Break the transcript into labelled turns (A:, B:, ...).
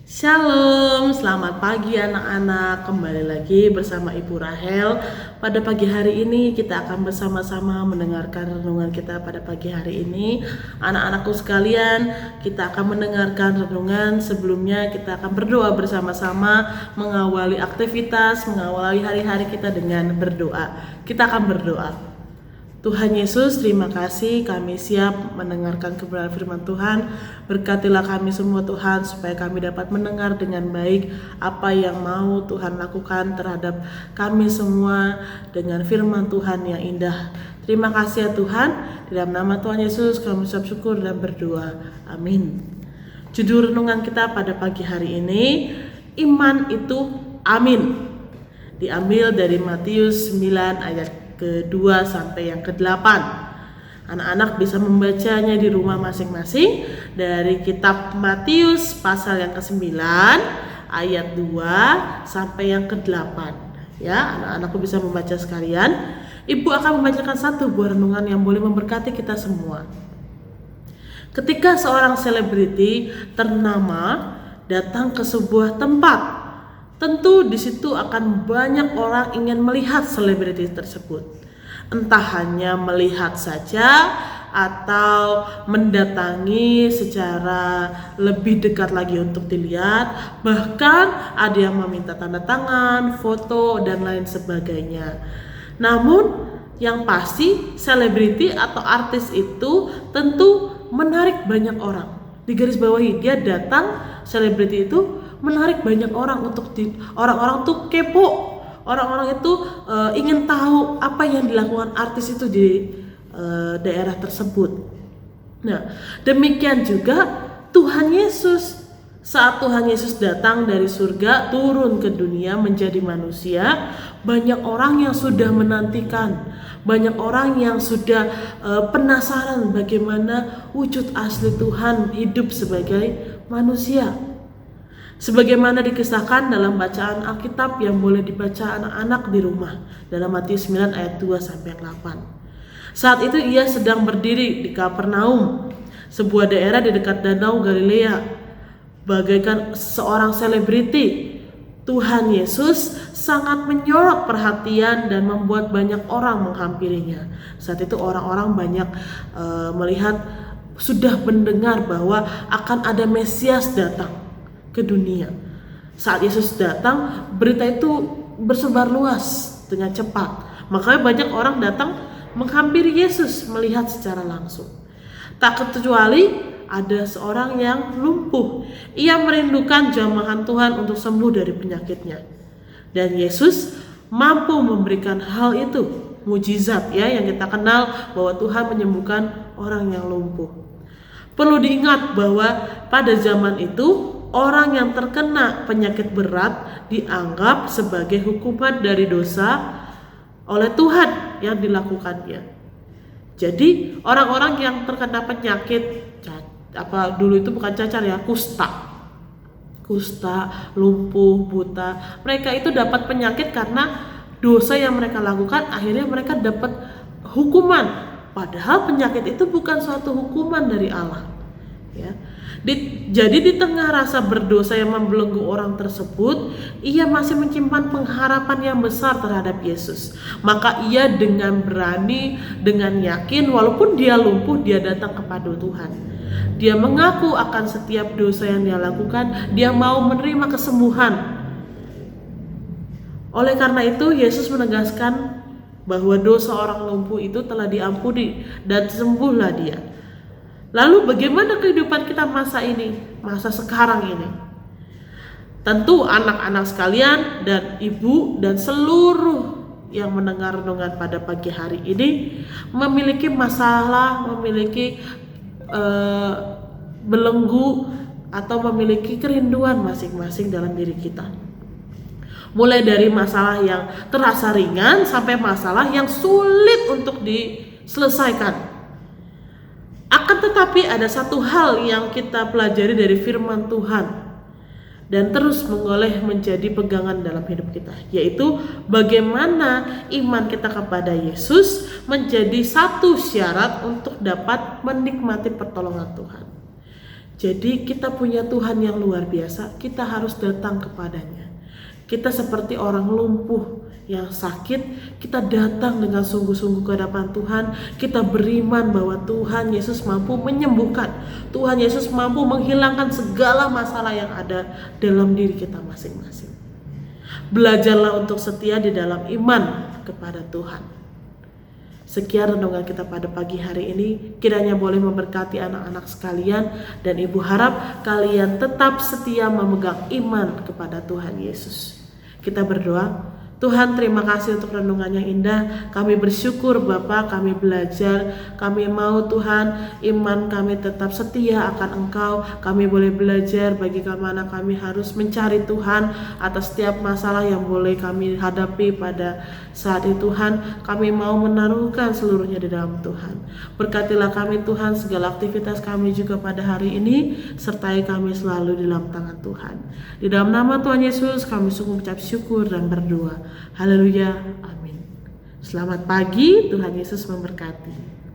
A: Shalom, selamat pagi anak-anak. Kembali lagi bersama Ibu Rahel. Pada pagi hari ini kita akan bersama-sama mendengarkan renungan kita pada pagi hari ini. Anak-anakku sekalian, kita akan mendengarkan renungan. Sebelumnya kita akan berdoa bersama-sama, mengawali aktivitas, mengawali hari-hari kita dengan berdoa. Kita akan berdoa. Tuhan Yesus, terima kasih kami siap mendengarkan kebenaran firman Tuhan. Berkatilah kami semua Tuhan, supaya kami dapat mendengar dengan baik apa yang mau Tuhan lakukan terhadap kami semua dengan firman Tuhan yang indah. Terima kasih ya Tuhan, di dalam nama Tuhan Yesus kami ucap syukur dan berdoa. Amin. Judul renungan kita pada pagi hari ini, iman itu amin. Diambil dari Matius 9 ayat ke-2 sampai yang ke-8. Anak-anak bisa membacanya di rumah masing-masing dari kitab Matius pasal yang ke-9 ayat 2 sampai yang ke-8. Ya, anak-anakku bisa membaca sekalian. Ibu akan membacakan satu buah renungan yang boleh memberkati kita semua. Ketika seorang selebriti ternama datang ke sebuah tempat, tentu di situ akan banyak orang ingin melihat selebriti tersebut. Entah hanya melihat saja atau mendatangi secara lebih dekat lagi untuk dilihat. Bahkan ada yang meminta tanda tangan, foto, dan lain sebagainya. Namun yang pasti selebriti atau artis itu tentu menarik banyak orang. Di garis bawahi, dia datang, selebriti itu menarik banyak orang untuk orang-orang tuh kepo, orang-orang itu ingin tahu apa yang dilakukan artis itu di daerah tersebut. Nah, demikian juga Tuhan Yesus. Saat Tuhan Yesus datang dari surga turun ke dunia menjadi manusia, banyak orang yang sudah menantikan, banyak orang yang sudah penasaran bagaimana wujud asli Tuhan hidup sebagai manusia. Sebagaimana dikisahkan dalam bacaan Alkitab yang boleh dibaca anak-anak di rumah dalam Matius 9 ayat 2 sampai 8. Saat itu ia sedang berdiri di Kapernaum, sebuah daerah di dekat danau Galilea. Bagaikan seorang selebriti, Tuhan Yesus sangat menyorot perhatian dan membuat banyak orang menghampirinya. Saat itu orang-orang banyak melihat, sudah mendengar bahwa akan ada Mesias datang ke dunia. Saat Yesus datang, berita itu bersebar luas dengan cepat. Makanya banyak orang datang menghampiri Yesus melihat secara langsung. Tak kecuali ada seorang yang lumpuh. Ia merindukan jamahan Tuhan untuk sembuh dari penyakitnya. Dan Yesus mampu memberikan hal itu, mujizat ya, yang kita kenal bahwa Tuhan menyembuhkan orang yang lumpuh. Perlu diingat bahwa pada zaman itu orang yang terkena penyakit berat dianggap sebagai hukuman dari dosa oleh Tuhan yang dilakukannya. Jadi orang-orang yang terkena penyakit dulu itu bukan cacar ya, kusta, lumpuh, buta, mereka itu dapat penyakit karena dosa yang mereka lakukan. Akhirnya mereka dapat hukuman, padahal penyakit itu bukan suatu hukuman dari Allah ya. Jadi di tengah rasa berdosa yang membelenggu orang tersebut, ia masih menyimpan pengharapan yang besar terhadap Yesus. Maka ia dengan berani, dengan yakin, walaupun dia lumpuh, dia datang kepada Tuhan. Dia mengaku akan setiap dosa yang dia lakukan, dia mau menerima kesembuhan. Oleh karena itu Yesus menegaskan bahwa dosa orang lumpuh itu telah diampuni dan sembuhlah dia. Lalu bagaimana kehidupan kita masa ini, masa sekarang ini? Tentu anak-anak sekalian dan ibu dan seluruh yang mendengar renungan pada pagi hari ini memiliki masalah, memiliki belenggu atau memiliki kerinduan masing-masing dalam diri kita. Mulai dari masalah yang terasa ringan sampai masalah yang sulit untuk diselesaikan. Akan tetapi ada satu hal yang kita pelajari dari firman Tuhan. dan terus mengoleh menjadi pegangan dalam hidup kita, yaitu bagaimana iman kita kepada Yesus menjadi satu syarat untuk dapat menikmati pertolongan Tuhan. Jadi kita punya Tuhan yang luar biasa, kita harus datang kepadanya. Kita seperti orang lumpuh yang sakit, kita datang dengan sungguh-sungguh ke hadapan Tuhan. Kita beriman bahwa Tuhan Yesus mampu menyembuhkan, Tuhan Yesus mampu menghilangkan segala masalah yang ada dalam diri kita masing-masing. Belajarlah untuk setia di dalam iman kepada Tuhan. Sekian renungan kita pada pagi hari ini, kiranya boleh memberkati anak-anak sekalian, dan Ibu harap kalian tetap setia memegang iman kepada Tuhan Yesus. Kita berdoa. Tuhan, terima kasih untuk renungan yang indah. Kami bersyukur Bapa, kami belajar, kami mau Tuhan iman kami tetap setia akan Engkau. Kami boleh belajar bagaimana kami harus mencari Tuhan atas setiap masalah yang boleh kami hadapi pada saat itu. Tuhan, kami mau menaruhkan seluruhnya di dalam Tuhan. Berkatilah kami Tuhan, segala aktivitas kami juga pada hari ini, sertai kami selalu di dalam tangan Tuhan. Di dalam nama Tuhan Yesus kami sungguh mengucap syukur dan berdoa. Haleluya, amin. Selamat pagi, Tuhan Yesus memberkati.